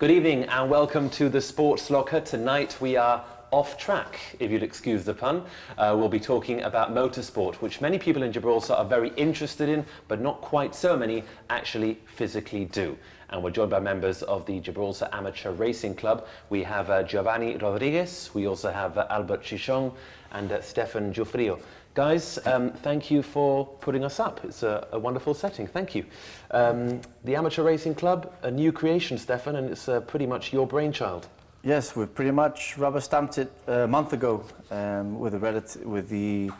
Good evening and welcome to the Sports Locker. Tonight we are off track, if you'd excuse the pun. We'll be talking about motorsport, which many people in Gibraltar are very interested in, but not quite so many actually physically do. And we're joined by members of the Gibraltar Amateur Racing Club. We have Giovanni Rodriguez, we also have Albert Chichon and Stefan Giuffrio. Guys, thank you for putting us up. It's a wonderful setting, thank you. The Amateur Racing Club, a new creation, Stefan, and it's pretty much your brainchild. Yes, we've pretty much rubber stamped it a month ago with the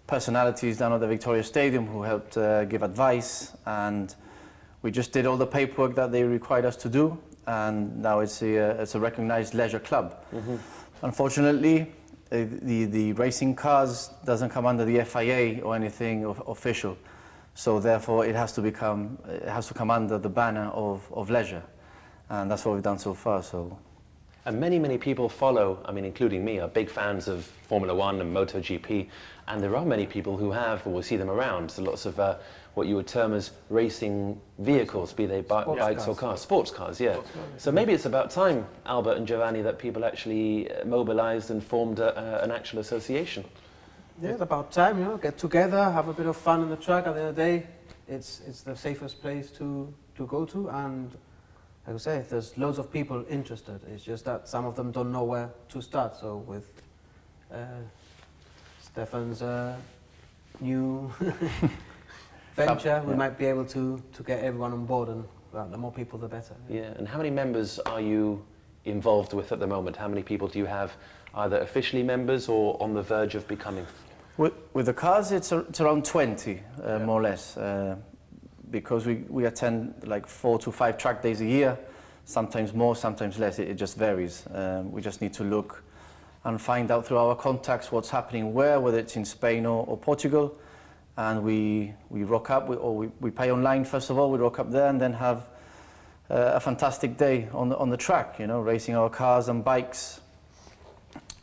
personalities down at the Victoria Stadium who helped give advice, and we just did all the paperwork that they required us to do, and now it's a recognized leisure club. Mm-hmm. Unfortunately, the racing cars doesn't come under the FIA or anything official, so therefore it has to come under the banner of leisure, and that's what we've done so far. And many people follow, I mean, including me, are big fans of Formula One and MotoGP, and there are many people who have, or will see them around, so lots of what you would term as racing vehicles, be they bikes or cars, sports cars, yeah. So maybe it's about time, Albert and Giovanni, that people actually mobilized and formed an actual association. Yeah, it's about time, you know, get together, have a bit of fun on the track. At the end of the day, it's the safest place to go to, and like I say, there's loads of people interested. It's just that some of them don't know where to start. So with Stefan's new venture, we might be able to get everyone on board, and the more people the better. Yeah, and how many members are you involved with at the moment? How many people do you have either officially members or on the verge of becoming? With the cars, it's around 20, more or less. Because we attend like 4 to 5 track days a year, sometimes more, sometimes less, it just varies. We just need to look and find out through our contacts what's happening whether it's in Spain or Portugal, and we rock up, we pay online first of all, we rock up there and then have a fantastic day on the track, you know, racing our cars and bikes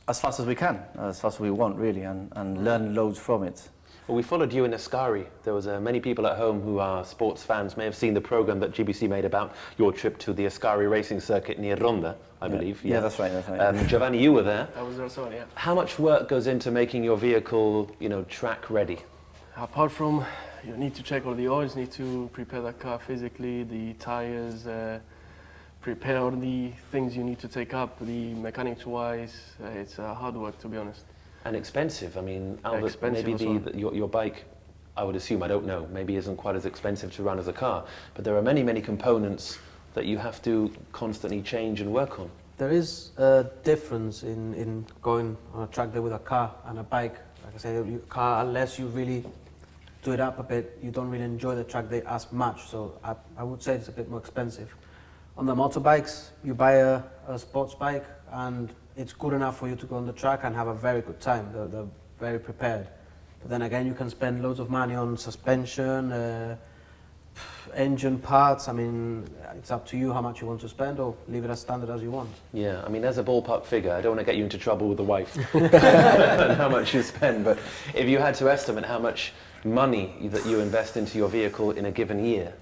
as fast as we can, as fast as we want really, and learn loads from it. Well, we followed you in Ascari. There was many people at home who are sports fans may have seen the program that GBC made about your trip to the Ascari racing circuit near Ronda, I believe. Yeah, that's right. Giovanni, you were there. I was there as well, yeah. How much work goes into making your vehicle, you know, track ready? Apart from, you need to check all the oils, need to prepare the car physically, the tires, prepare all the things you need to take up, the mechanics-wise. It's hard work, to be honest. And expensive. I mean, Albert, maybe your bike, I would assume, I don't know, maybe isn't quite as expensive to run as a car, but there are many components that you have to constantly change and work on. There is a difference in going on a track day with a car and a bike. Like I say, a car, unless you really do it up a bit, you don't really enjoy the track day as much, so I would say it's a bit more expensive. On the motorbikes, you buy a sports bike and it's good enough for you to go on the track and have a very good time. They're very prepared. But then again, you can spend loads of money on suspension, engine parts. I mean, it's up to you how much you want to spend, or leave it as standard as you want. Yeah, I mean, there's a ballpark figure. I don't want to get you into trouble with the wife and how much you spend, but if you had to estimate how much money that you invest into your vehicle in a given year,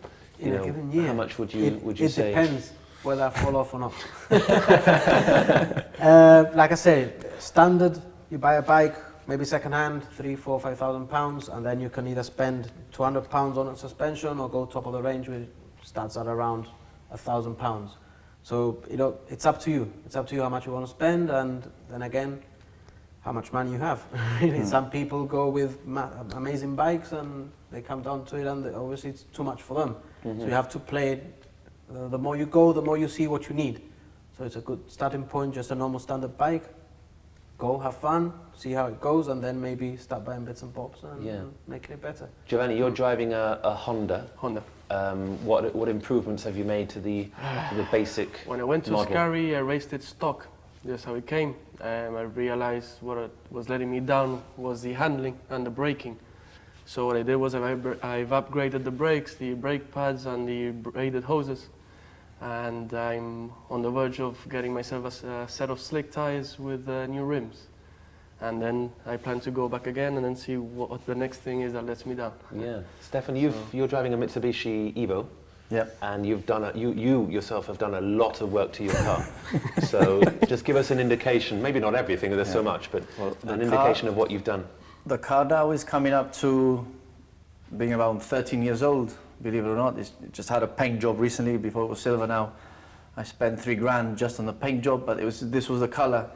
how much would you say? It depends whether I fall off or not. Like I say, standard, you buy a bike, maybe second hand, £3,000, £4,000, £5,000, and then you can either spend £200 on a suspension or go top of the range, which starts at around £1,000. So, you know, it's up to you. It's up to you how much you want to spend, and then again, how much money you have. Some people go with amazing bikes and they come down to it, and obviously it's too much for them. Mm-hmm. So you have to play it. The more you go, the more you see what you need. So it's a good starting point, just a normal standard bike. Go, have fun, see how it goes, and then maybe start buying bits and bobs and making it better. Giovanni, you're driving a Honda. Honda. What improvements have you made to the basic When I went to model? Ascari, I raced it stock. That's how it came. I realized what was letting me down was the handling and the braking. So what I did was I've upgraded the brakes, the brake pads and the braided hoses. And I'm on the verge of getting myself a set of slick tires with new rims. And then I plan to go back again and then see what the next thing is that lets me down. Yeah. Stefan, you're driving a Mitsubishi Evo. Yep. And you've done you yourself have done a lot of work to your car. So just give us an indication, maybe not everything, there's so much, but an indication of what you've done. The car now is coming up to being around 13 years old, believe it or not. It just had a paint job recently, before it was silver now. I spent $3,000 just on the paint job, but this was the colour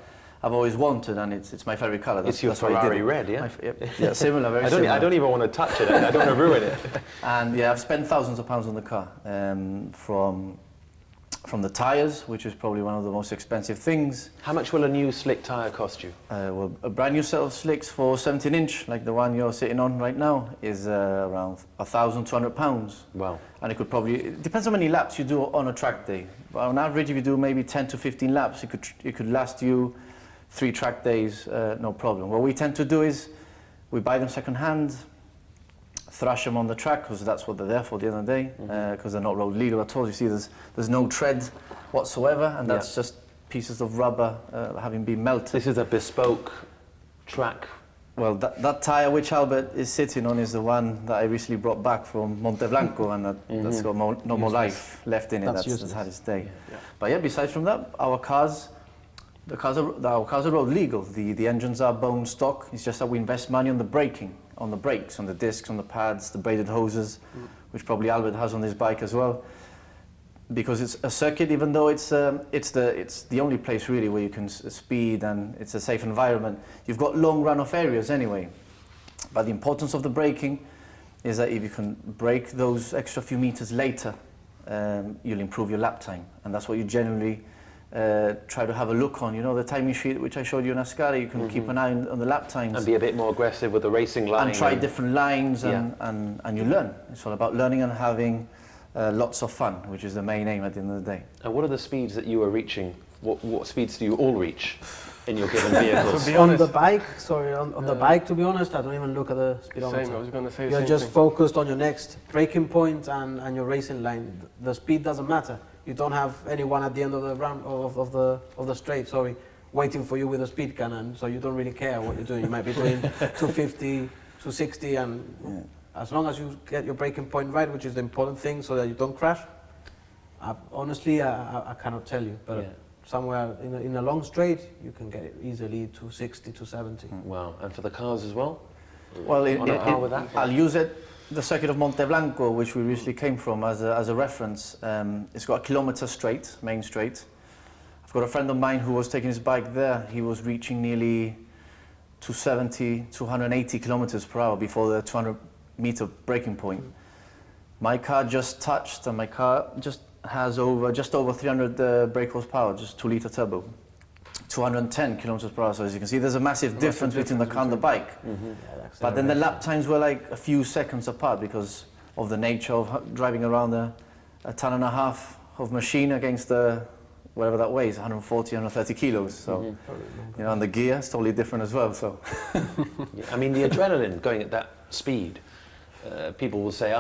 I've always wanted, and it's my favourite colour. It's your Ferrari red, yeah? Yeah, similar, very similar. I don't even want to touch it, I don't want to ruin it. And yeah, I've spent thousands of pounds on the car, from the tyres, which is probably one of the most expensive things. How much will a new slick tyre cost you? Well, a brand new set of slicks for 17-inch, like the one you're sitting on right now, is around £1,200. Wow. And it depends how many laps you do on a track day. But on average, if you do maybe 10 to 15 laps, it could last you 3 track days, no problem. What we tend to do is we buy them second hand, thrash them on the track, because that's what they're there for at the end of the day, because they're not road legal at all. You see there's no tread whatsoever, and that's just pieces of rubber having been melted. This is a bespoke track. Well, that tyre which Albert is sitting on is the one that I recently brought back from Monteblanco, and that's got no more life left in it. That's had its day. Yeah. But yeah, besides from that, our cars are road legal. The engines are bone stock. It's just that we invest money on the braking, on the brakes, on the discs, on the pads, the braided hoses, which probably Albert has on his bike as well. Because it's a circuit, even though it's the only place really where you can speed and it's a safe environment. You've got long run-off areas anyway. But the importance of the braking is that if you can brake those extra few meters later, you'll improve your lap time, and that's what you generally try to have a look on. You know, the timing sheet which I showed you in Ascari, you can keep an eye on the lap times. And be a bit more aggressive with the racing line. And try different lines, and you learn. It's all about learning and having lots of fun, which is the main aim at the end of the day. And what are the speeds that you are reaching? What speeds do you all reach in your given vehicles? On the bike, on the bike, to be honest, I don't even look at the speedometer. Same, I was going to say the You're same just thing. focused on your next braking point and your racing line. The speed doesn't matter. You don't have anyone at the end of the run of the straight, waiting for you with a speed cannon, so you don't really care what you're doing. You might be doing 250, 260, and as long as you get your braking point right, which is the important thing, so that you don't crash. Honestly, I cannot tell you, but somewhere in a long straight, you can get it easily 260, 270. Wow, and for the cars as well? Well, with that? I'll use the circuit of Monteblanco, which we recently came from, as a reference. It's got a kilometre straight, main straight. I've got a friend of mine who was taking his bike there. He was reaching nearly 270, 280 kilometres per hour before the 200-metre braking point. My car just touched, and my car just has just over 300 brake horsepower, just 2-litre turbo. 210 kilometers per hour. So as you can see, there's a massive difference between the car and the bike. But then the lap times were like a few seconds apart because of the nature of driving around a ton and a half of machine against whatever that weighs, 140, 130 kilos. So, and the gear is totally different as well. So, I mean, the adrenaline going at that speed. People will say,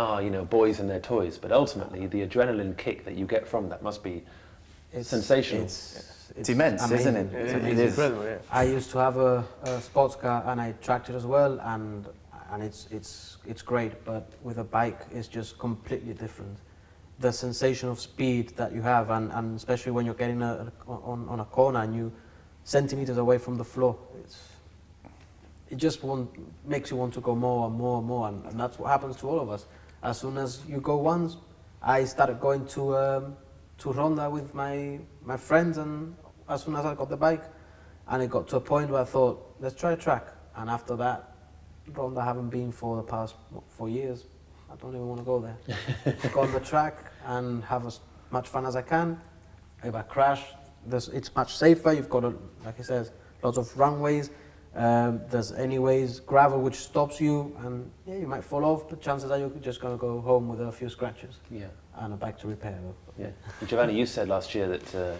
boys and their toys, but ultimately the adrenaline kick that you get from that must be sensational. It's immense, amazing. isn't it? It is incredible, yeah. I used to have a sports car and I tracked it as well, and it's great, but with a bike it's just completely different. The sensation of speed that you have, and especially when you're getting on a corner and you centimeters away from the floor, it just makes you want to go more and more and more, and that's what happens to all of us. As soon as you go once, I started going to Ronda with my friends, and as soon as I got the bike, and it got to a point where I thought, let's try a track. And after that, Ronda I haven't been for the past 4 years. I don't even want to go there. Go on the track and have as much fun as I can. If I crash, it's much safer. You've got, like he says, lots of runways. There's anyways gravel which stops you, and you might fall off, but chances are you're just going to go home with a few scratches and a bike to repair. Yeah, Giovanni, you said last year that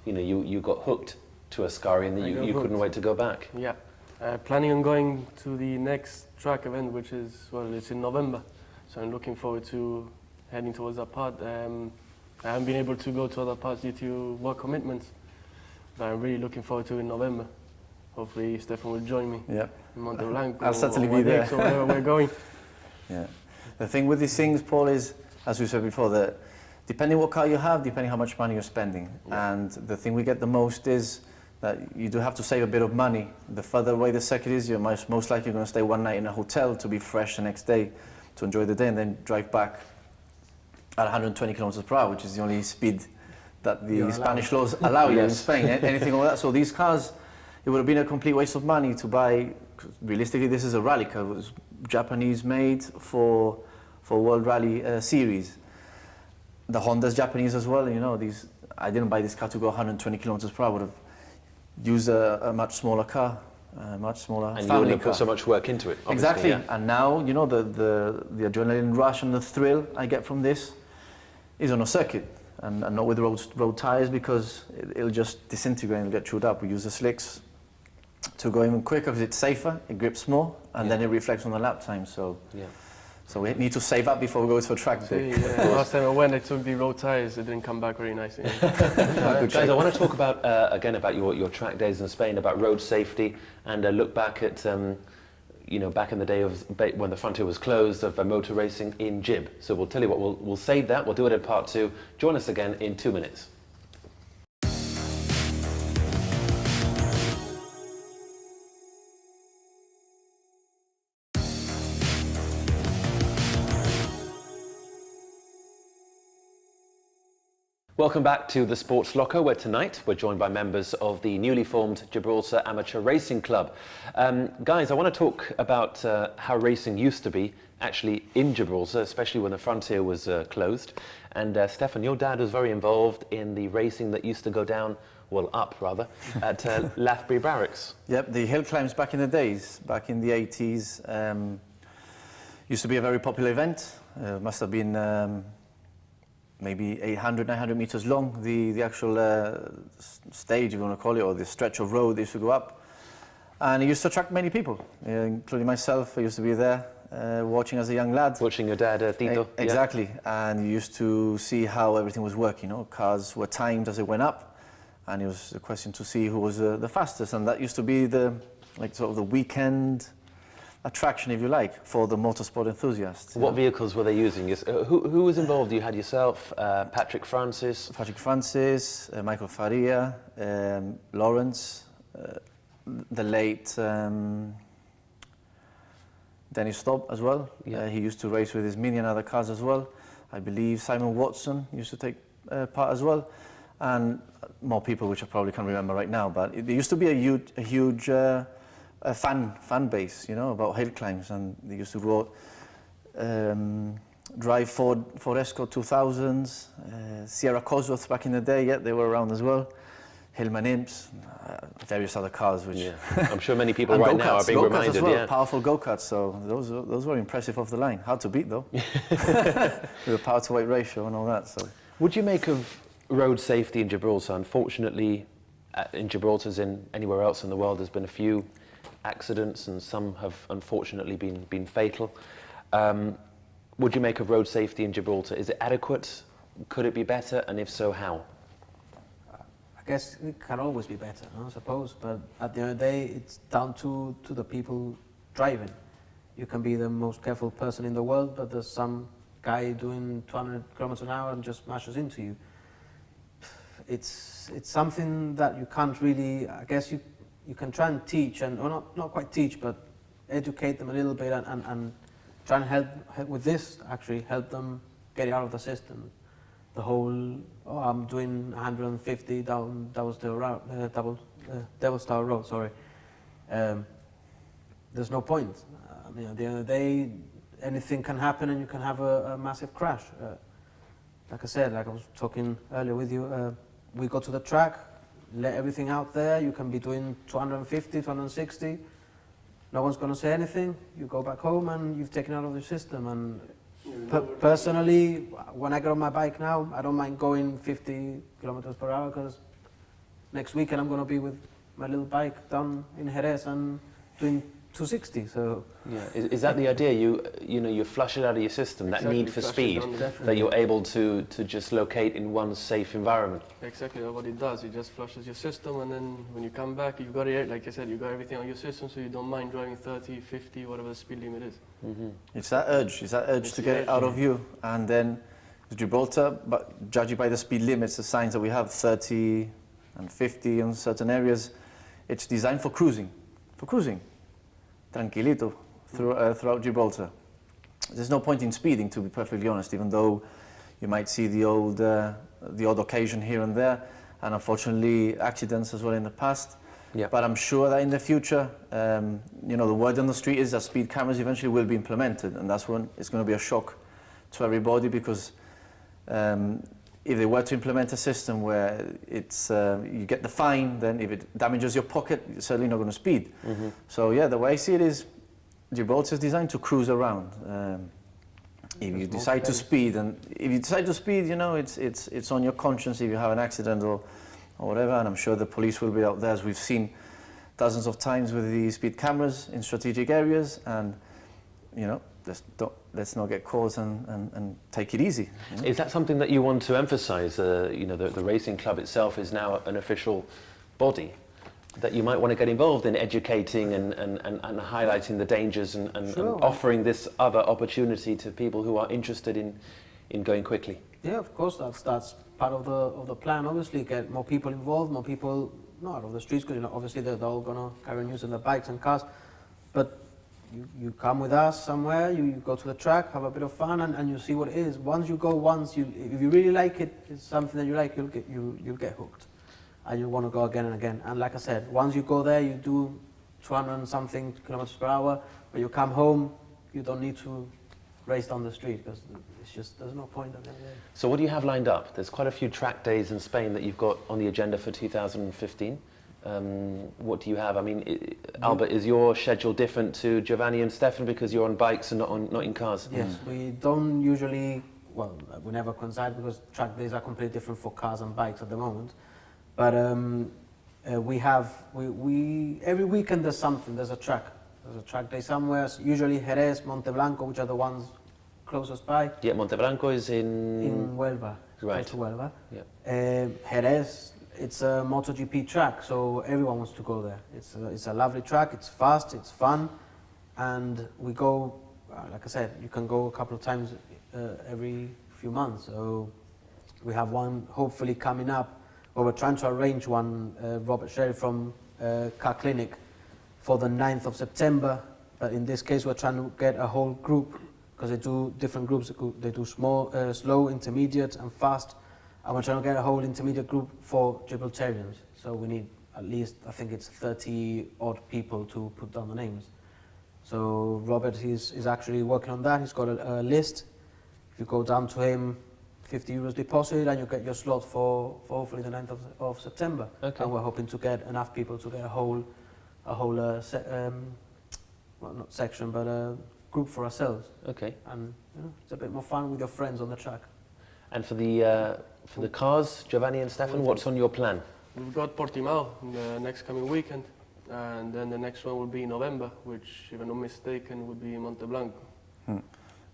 you got hooked to Ascari and that you couldn't wait to go back. Yeah, planning on going to the next track event, which is it's in November. So I'm looking forward to heading towards that part. I haven't been able to go to other parts due to work commitments, but I'm really looking forward to it in November. Hopefully Stefan will join me in Monteblanco. I'll certainly be there. So wherever we're going. Yeah. The thing with these things, Paul, is as we said before, that depending what car you have, depending how much money you're spending. And the thing we get the most is that you do have to save a bit of money. The further away the circuit is, you're most likely going to stay one night in a hotel to be fresh the next day, to enjoy the day, and then drive back at 120 kilometers per hour, which is the only speed that the Spanish laws allow you in Spain. Anything over that. So these cars, it would have been a complete waste of money to buy. Realistically, this is a rally car. It was Japanese made for World Rally Series. The Honda's Japanese as well. You know, I didn't buy this car to go 120 kilometers per hour. I would have used a much smaller car, a much smaller and family you wouldn't car. put so much work into it. Exactly. Yeah. And now, you know, the adrenaline rush and the thrill I get from this is on a circuit and not with road tires, because it'll just disintegrate and get chewed up. We use the slicks to go even quicker because it's safer, it grips more, and then it reflects on the lap time. So we need to save up before we go to a track day. Last time I went, I took the road tires. It didn't come back very nicely. Guys, I want to talk about again about your track days in Spain, about road safety, and look back at back in the day of when the frontier was closed, of motor racing in Jib. So we'll tell you what, we'll save that. We'll do it in part 2. Join us again in 2 minutes. Welcome back to the Sports Locker, where tonight we're joined by members of the newly formed Gibraltar Amateur Racing Club. Guys, I want to talk about how racing used to be actually in Gibraltar, especially when the frontier was closed. And Stefan, your dad was very involved in the racing that used to go down, well, up rather, at Lathbury Barracks. Yep, the hill climbs back in the days, back in the 80s, used to be a very popular event. Must have been maybe 800, 900 meters long, the actual stage, if you want to call it, or the stretch of road they used to go up. And it used to attract many people, including myself. I used to be there watching as a young lad. Watching your dad, Tito. Exactly. Yeah. And you used to see how everything was working. You know, cars were timed as they went up, and it was a question to see who was the fastest. And that used to be the weekend attraction, if you like, for the motorsport enthusiasts. What vehicles were they using? Who was involved? You had yourself, Patrick Francis, Michael Faria, Lawrence, the late Dennis Stobb as well. Yeah. He used to race with his Mini and other cars as well. I believe Simon Watson used to take part as well, and more people which I probably can't remember right now. But there used to be a huge fan base, you know, about hill climbs, and they used to drive Ford Escort 2000s, Sierra Cosworths back in the day. Yeah, they were around as well. Hillman Imps, various other cars, which I'm sure many people right now are being reminded. As well, yeah, powerful go-karts. So those were impressive off the line. Hard to beat though, with the power to weight ratio and all that. So, would you make of road safety in Gibraltar? Unfortunately, in Gibraltar, as in anywhere else in the world, there's been a few accidents, and some have unfortunately been fatal. Would you make of road safety in Gibraltar? Is it adequate? Could it be better? And if so, how? I guess it can always be better, I suppose, but at the end of the day, it's down to the people driving. You can be the most careful person in the world, but there's some guy doing 200 kilometers an hour and just smashes into you. It's something that you can't really, I guess you can try and teach, and or not quite teach, but educate them a little bit, and try and help with this, actually help them get it out of the system. The whole, I'm doing 150 down Devil's Tower Road, sorry. There's no point. I mean, at the end of the day, anything can happen and you can have a massive crash. Like I said, like I was talking earlier with you, we go to the track, let everything out there. You can be doing 250, 260. No one's going to say anything. You go back home and you've taken it out of the system. And personally, when I get on my bike now, I don't mind going 50 kilometers per hour, because next weekend I'm going to be with my little bike down in Jerez and doing 260. So yeah, is that the idea? You flush it out of your system, that need for speed, that you're able to just locate in one safe environment. Exactly what it does. It just flushes your system, and then when you come back, you've got it, like I said, you've got everything on your system, so you don't mind driving 30, 50, whatever the speed limit is. Mm-hmm. It's that urge to get it out of you, and then Gibraltar, but judging by the speed limits, the signs that we have, 30 and 50 in certain areas, it's designed for cruising, tranquilito, throughout Gibraltar. There's no point in speeding, to be perfectly honest, even though you might see the odd occasion here and there, and unfortunately accidents as well in the past. Yeah. But I'm sure that in the future, you know, the word on the street is that speed cameras eventually will be implemented, and that's when it's going to be a shock to everybody, because if they were to implement a system where it's you get the fine, then if it damages your pocket, you're certainly not going to speed. So yeah, the way I see it is, Gibraltar is designed to cruise around. If you decide to speed, you know, it's on your conscience if you have an accident or whatever, and I'm sure the police will be out there, as we've seen dozens of times with the speed cameras in strategic areas, and you know, let's not get caught and take it easy. You know? Is that something that you want to emphasize? You know, the racing club itself is now an official body, that you might want to get involved in educating and highlighting the dangers and offering this other opportunity to people who are interested in going quickly. Yeah, of course, that's part of the plan. Obviously, get more people involved, more people not out of the streets, because you know, obviously they're all gonna carry on using their bikes and cars. But you come with us somewhere, you go to the track, have a bit of fun, and you see what it is. Once you go, if you really like it, it's something that you like, you'll get hooked, and you want to go again and again. And like I said, once you go there, you do 200 and something kilometers per hour. When you come home, you don't need to race down the street, because it's just, there's no point at the end of the day. So what do you have lined up? There's quite a few track days in Spain that you've got on the agenda for 2015. What do you have? I mean, Albert, is your schedule different to Giovanni and Stefan because you're on bikes and not in cars? Yes, we don't usually, well, we never coincide because track days are completely different for cars and bikes at the moment. But we every weekend there's something, there's a track day somewhere, usually Jerez, Monteblanco, which are the ones closest by. Yeah, Monteblanco is in Huelva, right. close to Huelva. Yeah. Jerez, it's a MotoGP track, so everyone wants to go there. It's a lovely track, it's fast, it's fun, and we go, like I said, you can go a couple of times every few months. So we have one hopefully coming up, or we're trying to arrange one, Robert Sherry from Car Clinic, for the 9th of September. But in this case, we're trying to get a whole group, because they do different groups. They do small, slow, intermediate, and fast. And we're trying to get a whole intermediate group for Gibraltarians. So we need at least, I think it's 30 odd people to put down the names. So Robert is actually working on that. He's got a list. If you go down to him, €50 deposit, and you get your slot for hopefully the 9th of September. Okay. And we're hoping to get enough people to get a whole well, not section, but a group for ourselves. Okay. And you know, it's a bit more fun with your friends on the track. And for the cars, Giovanni and Stefan, what's on your plan? We've got Portimao in the next coming weekend, and then the next one will be in November, which, if I'm not mistaken, would be Monteblanco.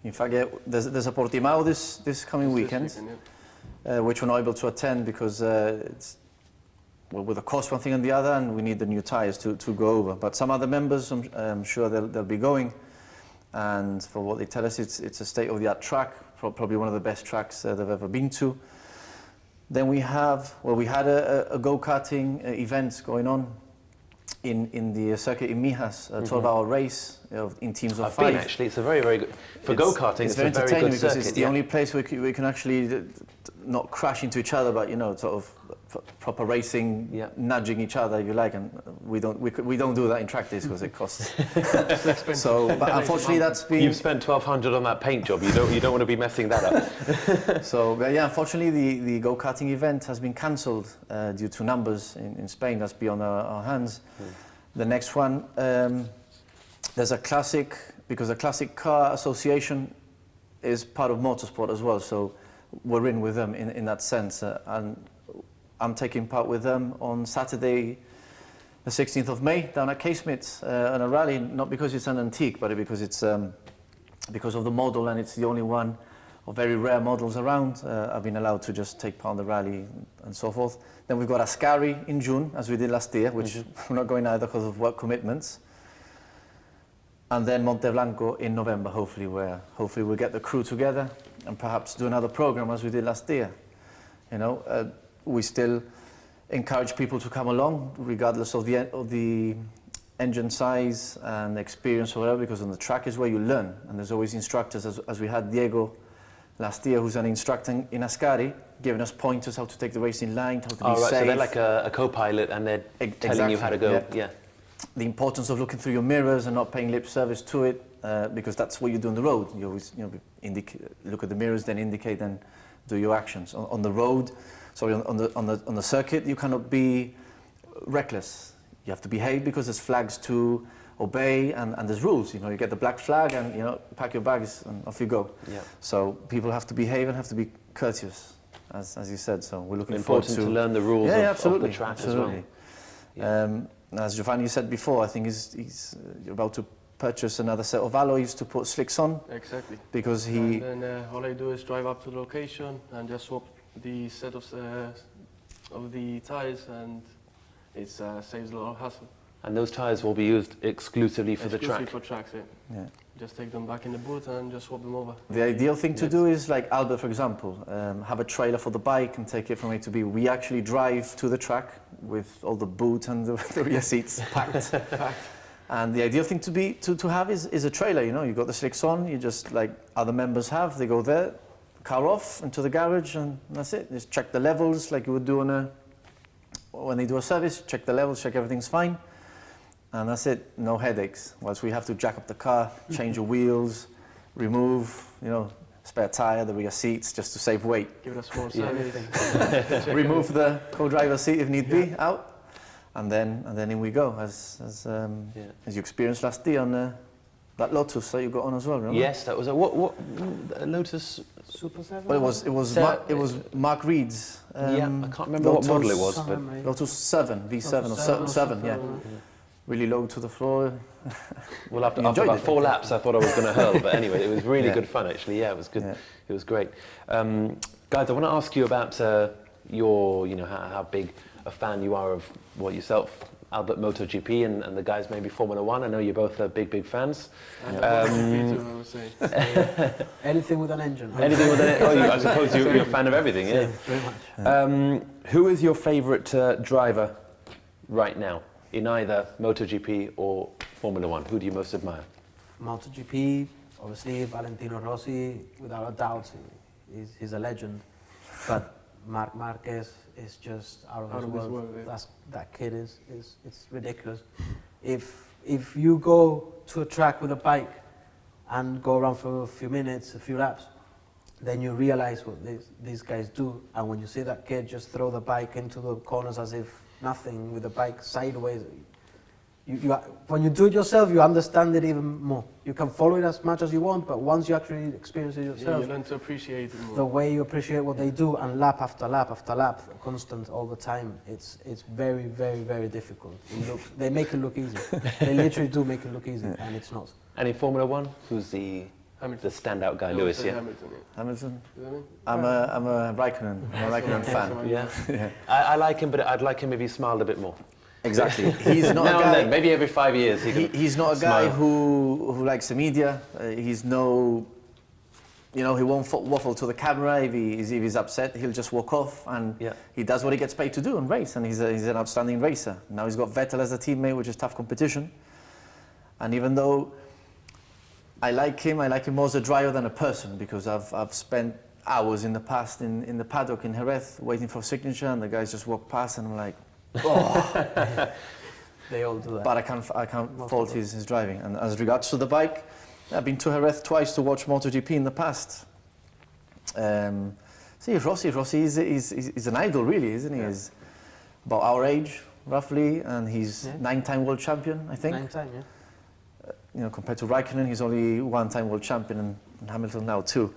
In fact, yeah, there's a Portimao this coming weekend, which we're not able to attend because it's, well, with the cost one thing and the other, and we need the new tyres to go over. But some other members, I'm sure they'll be going, and for what they tell us, it's a state-of-the-art track, probably one of the best tracks they've ever been to. Then we had a go-karting event going on in the circuit in Mijas, a 12-hour race in teams of 5. I've been, actually. It's a very, very good, for go-karting, it's very a very entertaining good because circuit. it's the only place where we can actually not crash into each other, but you know, sort of proper racing, nudging each other if you like, and we don't do that in track days because it costs. So, but unfortunately, that's been. You've spent 1,200 on that paint job. You don't want to be messing that up. So yeah, unfortunately, the go-karting event has been cancelled due to numbers in Spain. That's beyond our hands. The next one, there's a classic, because the Classic Car Association is part of Motorsport as well. So we're in with them in that sense, and I'm taking part with them on Saturday, the 16th of May, down at Casemates on a rally, not because it's an antique, but because it's because of the model, and it's the only one of very rare models around. I've been allowed to just take part in the rally and so forth. Then we've got Ascari in June, as we did last year, which we're not going either because of work commitments. And then Monte Blanco in November, hopefully we'll get the crew together and perhaps do another program as we did last year. You know, we still encourage people to come along, regardless of the engine size and experience or whatever, because on the track is where you learn, and there's always instructors, as we had Diego last year, who's an instructor in Ascari, giving us pointers how to take the racing line, how to be safe. So they're like a co-pilot, and they're telling you how to go. Yeah. The importance of looking through your mirrors and not paying lip service to it, because that's what you do on the road. You always, look at the mirrors, then indicate, then do your actions. On the road, on the circuit, you cannot be reckless. You have to behave because there's flags to obey, and there's rules. You know, you get the black flag, and pack your bags and off you go. Yeah. So people have to behave and have to be courteous, as you said. So we're looking forward to learn the rules of the track as well. Yeah. As Giovanni said before, I think he's about to purchase another set of alloys to put slicks on. Exactly. Because And then all I do is drive up to the location and just swap the set of the tires, and it saves a lot of hassle. And those tyres will be used exclusively for the track? Exclusively for tracks, yeah. Yeah. Just take them back in the boot and just swap them over. The ideal thing to do is, like Albert, for example, have a trailer for the bike and take it from A to B. We actually drive to the track with all the boot and the rear seats packed. And the ideal thing to have is a trailer, You've got the slicks on, you just, like other members have, they go there, car off, into the garage, and that's it. Just check the levels like you would do when they do a service, check the levels, check everything's fine. And that's it, no headaches. Whilst we have to jack up the car, change your wheels, remove, spare tire, the rear seats, just to save weight. Give it a small service. Remove the co-driver seat if need be, out, and then in we go, as you experienced last year on that Lotus that you got on as well, remember? Yes, that was what Lotus Super 7? Well, it was Mark Reed's. I can't remember what model it was, but Lotus 7, V7 or 7, yeah. Really low to the floor. Well, after about 4 laps, I thought I was going to hurl, but anyway, it was really good fun, actually. Yeah, it was good. Yeah. It was great. Guys, I want to ask you about your, how big a fan you are of yourself, Albert MotoGP, and the guys maybe Formula One. I know you're both big fans. I would say. Anything with an engine. Anything with an engine. I suppose you're a fan of everything, yeah. Very much. Who is your favourite driver right now, in either MotoGP or Formula One? Who do you most admire? MotoGP, obviously Valentino Rossi, without a doubt, he's a legend. But Marc Marquez is just out of this world. Yeah. That kid is it's ridiculous. If you go to a track with a bike and go around for a few minutes, a few laps, then you realize what these guys do. And when you see that kid just throw the bike into the corners as if nothing, with the bike sideways, when you do it yourself, you understand it even more. You can follow it as much as you want, but once you actually experience it yourself, you learn to appreciate it more. The way you appreciate what they do, and lap after lap after lap, constant all the time, it's very, very, very difficult. They make it look easy. They literally do make it look easy, and it's not. And in Formula One, who's the standout guy? Lewis, yeah. Hamilton. You know what I mean? I'm a Raikkonen. I'm a Raikkonen fan. Yeah. I like him, but I'd like him if he smiled a bit more. Exactly. He's not now a guy. and then, maybe every 5 years. He's not a guy who likes the media. He's no. He won't waffle to the camera. If he's upset, he'll just walk off, and he does what he gets paid to do and race. And he's an outstanding racer. Now he's got Vettel as a teammate, which is tough competition. And even though I like him more as a driver than a person, because I've spent hours in the past in the paddock in Jerez waiting for a signature, and the guys just walk past, and I'm like, oh. They all do that. But I can't fault his driving. And as regards to the bike, I've been to Jerez twice to watch MotoGP in the past. Rossi is an idol, really, isn't he? He's about our age, roughly, and he's 9-time world champion, I think. 9-time, yeah. Compared to Raikkonen, he's only 1-time world champion, and Hamilton now too.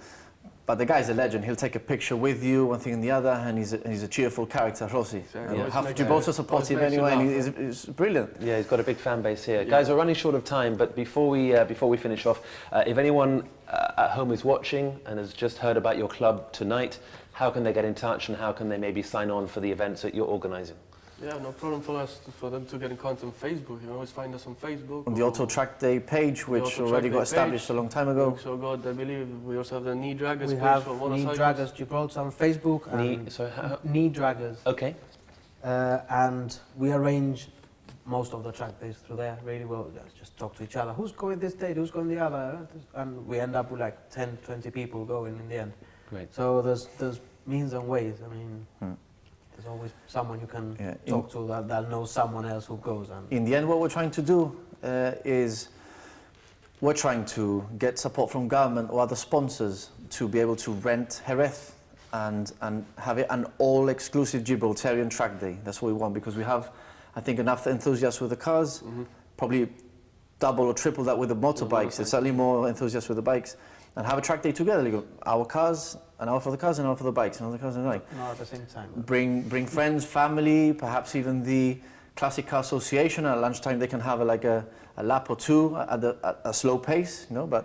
But the guy's a legend. He'll take a picture with you, one thing and the other, and he's a cheerful character, Rossi. Half Gibraltar support him anyway, and he's brilliant. Yeah, he's got a big fan base here. Yeah. Guys, we're running short of time, but before we finish off, if anyone at home is watching and has just heard about your club tonight, how can they get in touch, and how can they maybe sign on for the events that you're organising? Yeah, no problem for us, for them to get in contact on Facebook. You can always find us on Facebook. On the Auto Track Day page, which Auto already Track got Day established page. a long time We ago. also got, I believe, we also have the knee draggers We page have for Knee motorcycles. Draggers Gibraltar on Facebook. Knee Draggers. Okay. And we arrange most of the track days through there. Really, we'll just talk to each other. Who's going this day? Who's going the other? And we end up with like 10, 20 people going in the end. Great. So there's means and ways. I mean, there's always someone you can talk to that knows someone else who goes. And In the end, what we're trying to do is we're trying to get support from government or other sponsors to be able to rent Jerez and have it an all-exclusive Gibraltarian track day. That's what we want, because we have, I think, enough enthusiasts with the cars, probably double or triple that with the motorbikes. There's certainly more enthusiasts with the bikes. And have a track day together. You go, our cars, an hour for the cars, an hour for the bikes, and other cars, and like. not at the same time. Bring friends, family, perhaps even the Classic Car Association. At lunchtime, they can have a lap or two at a slow pace, you know.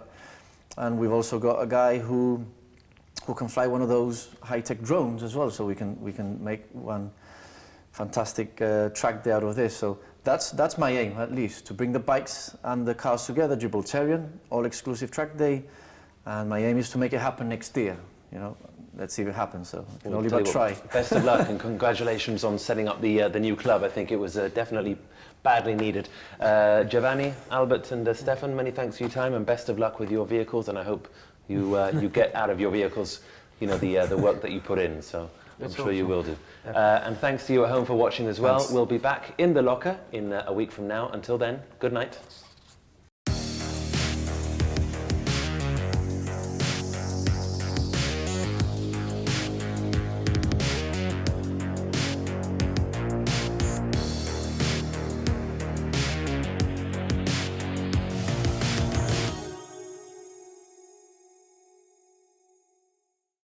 And we've also got a guy who can fly one of those high-tech drones as well, so we can make one fantastic track day out of this. So that's my aim, at least, to bring the bikes and the cars together, Gibraltarian, all-exclusive track day. And my aim is to make it happen next year. You know, let's see if it happens. So we can only but try. Best of luck and congratulations on setting up the new club. I think it was definitely badly needed. Giovanni, Albert, and Stefan, many thanks for your time and best of luck with your vehicles. And I hope you you get out of your vehicles, you know, the work that you put in. So I'm sure you will do. And thanks to you at home for watching as well. We'll be back in the locker in a week from now. Until then, good night.